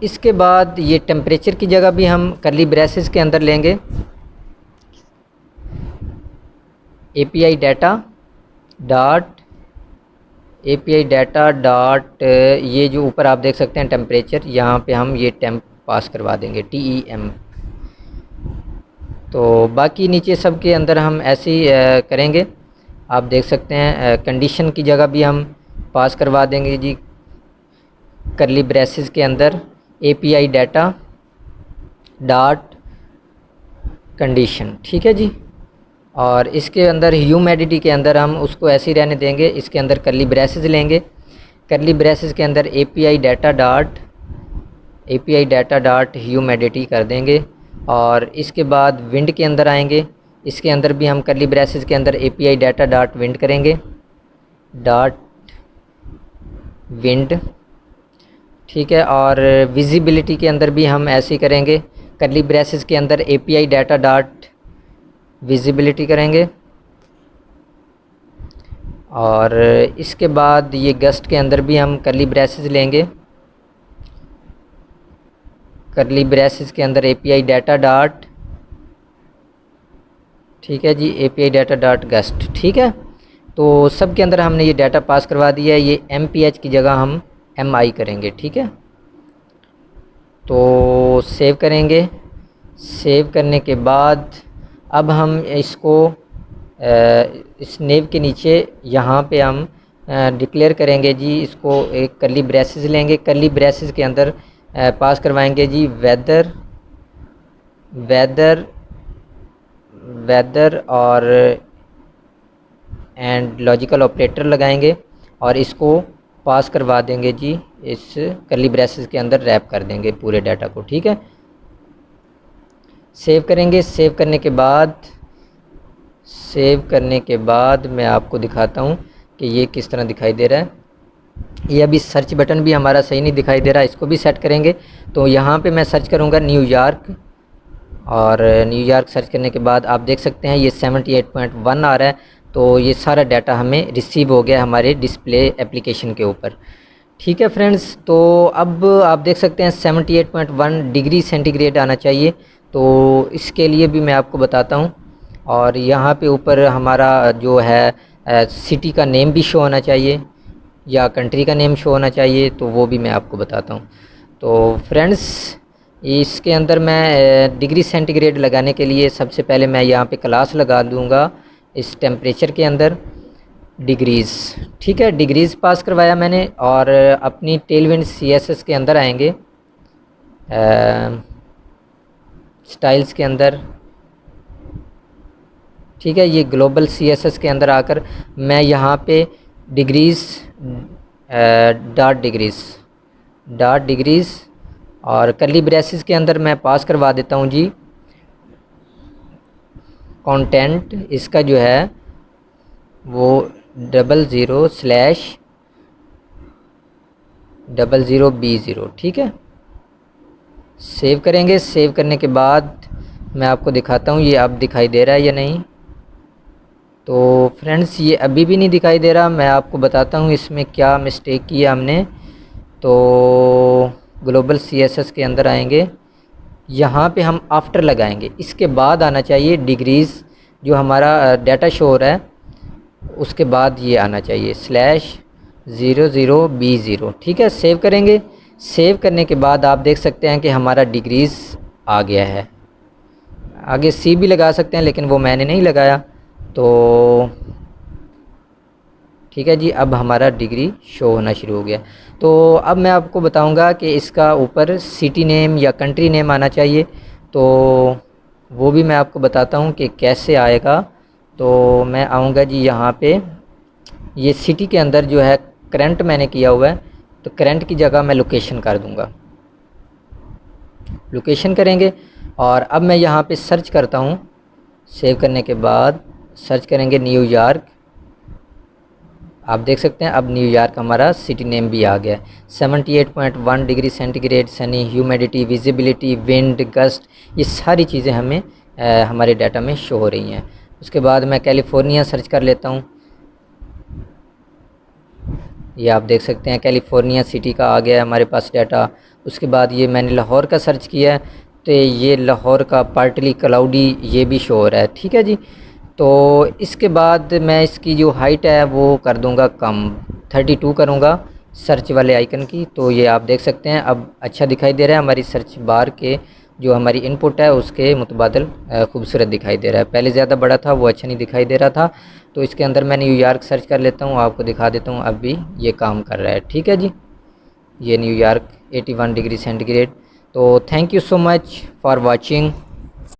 इसके बाद ये टेम्परेचर की जगह भी हम करली ब्रेसेस के अंदर लेंगे एपीआई डाटा डॉट ये जो ऊपर आप देख सकते हैं टेम्परेचर, यहाँ पे हम ये टेम्प पास करवा देंगे TEM। तो बाकी नीचे सब के अंदर हम ऐसे ही करेंगे। आप देख सकते हैं कंडीशन की जगह भी हम पास करवा देंगे जी करली ब्रेसेस के अंदर एपीआई डाटा डॉट कंडीशन। ठीक है जी, और इसके अंदर ह्यूमिडिटी के अंदर हम उसको ऐसे ही रहने देंगे, इसके अंदर करली ब्रेसेस लेंगे, करली ब्रेसेस के अंदर एपीआई डाटा डॉट ह्यूमिडिटी कर देंगे। और इसके बाद विंड के अंदर आएंगे, इसके अंदर भी हम करली ब्रेसेस के अंदर एपीआई डाटा डॉट विंड करेंगे, डॉट विंड। ठीक है, और विजिबिलिटी के अंदर भी हम ऐसे ही करेंगे, करली ब्रेसेस के अंदर एपीआई डाटा डॉट विजिबिलिटी करेंगे। और इसके बाद ये गस्ट के अंदर भी हम करली ब्रेसेस लेंगे, करली ब्रेसेस के अंदर एपीआई डाटा डॉट, ठीक है जी, एपीआई डाटा डॉट गस्ट। ठीक है, तो सब के अंदर हमने ये डाटा पास करवा दिया है। ये MPH की जगह हम MI करेंगे। ठीक है, तो सेव करेंगे। सेव करने के बाद अब हम इसको इस नेव के नीचे यहाँ पे हम डिक्लेयर करेंगे जी, इसको एक करली ब्रेसेस लेंगे, करली ब्रेसेस के अंदर पास करवाएंगे जी वेदर और एंड लॉजिकल ऑपरेटर लगाएंगे और इसको पास करवा देंगे जी, इस करली ब्रेसेस के अंदर रैप कर देंगे पूरे डाटा को। ठीक है, सेव करेंगे। सेव करने के बाद मैं आपको दिखाता हूँ कि ये किस तरह दिखाई दे रहा है। ये अभी सर्च बटन भी हमारा सही नहीं दिखाई दे रहा, इसको भी सेट करेंगे। तो यहाँ पे मैं सर्च करूँगा न्यूयॉर्क, और न्यूयॉर्क सर्च करने के बाद आप देख सकते हैं ये 78.1 आ रहा है। तो ये सारा डाटा हमें रिसीव हो गया हमारे डिस्प्ले एप्लीकेशन के ऊपर। ठीक है फ्रेंड्स, तो अब आप देख सकते हैं 78.1 डिग्री सेंटीग्रेड आना चाहिए। तो इसके लिए भी मैं आपको बताता हूँ, और यहाँ पे ऊपर हमारा जो है सिटी का नेम भी शो होना चाहिए या कंट्री का नेम शो होना चाहिए, तो वो भी मैं आपको बताता हूँ। तो फ्रेंड्स, इसके अंदर मैं डिग्री सेंटीग्रेड लगाने के लिए सबसे पहले मैं यहाँ पे क्लास लगा दूँगा इस टेम्परेचर के अंदर डिग्रीज़। ठीक है, डिग्रीज़ पास करवाया मैंने, और अपनी टेलविंड CSS के अंदर आएंगे, स्टाइल्स के अंदर। ठीक है, ये ग्लोबल CSS के अंदर आकर मैं यहाँ पे डिग्रीज़ डॉट डिग्रीज़ और करली ब्रेसेस के अंदर मैं पास करवा देता हूँ जी कंटेंट, इसका जो है वो 00/00B0। ठीक है, सेव करेंगे। सेव करने के बाद मैं आपको दिखाता हूँ ये अब दिखाई दे रहा है या नहीं। तो फ्रेंड्स, ये अभी भी नहीं दिखाई दे रहा। मैं आपको बताता हूँ इसमें क्या मिस्टेक की है हमने। तो ग्लोबल CSS के अंदर आएंगे, यहाँ पे हम आफ्टर लगाएंगे, इसके बाद आना चाहिए डिग्रीज़, जो हमारा डाटा शो हो रहा है उसके बाद ये आना चाहिए /00B0। ठीक है, सेव करेंगे। सेव करने के बाद आप देख सकते हैं कि हमारा डिग्रीज़ आ गया है। आगे C भी लगा सकते हैं, लेकिन वो मैंने नहीं लगाया। तो ठीक है जी, अब हमारा डिग्री शो होना शुरू हो गया। तो अब मैं आपको बताऊंगा कि इसका ऊपर सिटी नेम या कंट्री नेम आना चाहिए, तो वो भी मैं आपको बताता हूँ कि कैसे आएगा। तो मैं आऊँगा जी यहाँ पे, ये सिटी के अंदर जो है करंट मैंने किया हुआ है, तो करंट की जगह मैं लोकेशन कर दूँगा, लोकेशन करेंगे। और अब मैं यहाँ पे सर्च करता हूँ, सेव करने के बाद सर्च करेंगे न्यूयॉर्क। आप देख सकते हैं अब न्यूयॉर्क हमारा सिटी नेम भी आ गया है। 78.1 degree centigrade, Sunny, humidity, visibility, wind, gust, ये सारी चीज़ें हमें हमारे डाटा में शो हो रही हैं। उसके बाद मैं कैलिफोर्निया सर्च कर लेता हूँ, ये आप देख सकते हैं कैलिफोर्निया सिटी का आ गया है हमारे पास डाटा। उसके बाद ये मैंने लाहौर का सर्च किया है, तो ये लाहौर का पार्टली क्लाउडी ये भी शो हो रहा है, ठीक है जी। तो इसके बाद मैं इसकी जो हाइट है वो कर दूंगा कम, 32 करूंगा सर्च वाले आइकन की। तो ये आप देख सकते हैं अब अच्छा दिखाई दे रहा है, हमारी सर्च बार के जो हमारी इनपुट है उसके मुतबादल खूबसूरत दिखाई दे रहा है। पहले ज़्यादा बड़ा था, वो अच्छा नहीं दिखाई दे रहा था। तो इसके अंदर मैं न्यूयॉर्क सर्च कर लेता हूँ, आपको दिखा देता हूँ, अब भी ये काम कर रहा है, ठीक है जी। ये न्यूयॉर्क 81 डिग्री सेंटीग्रेड। तो thank you so much for watching.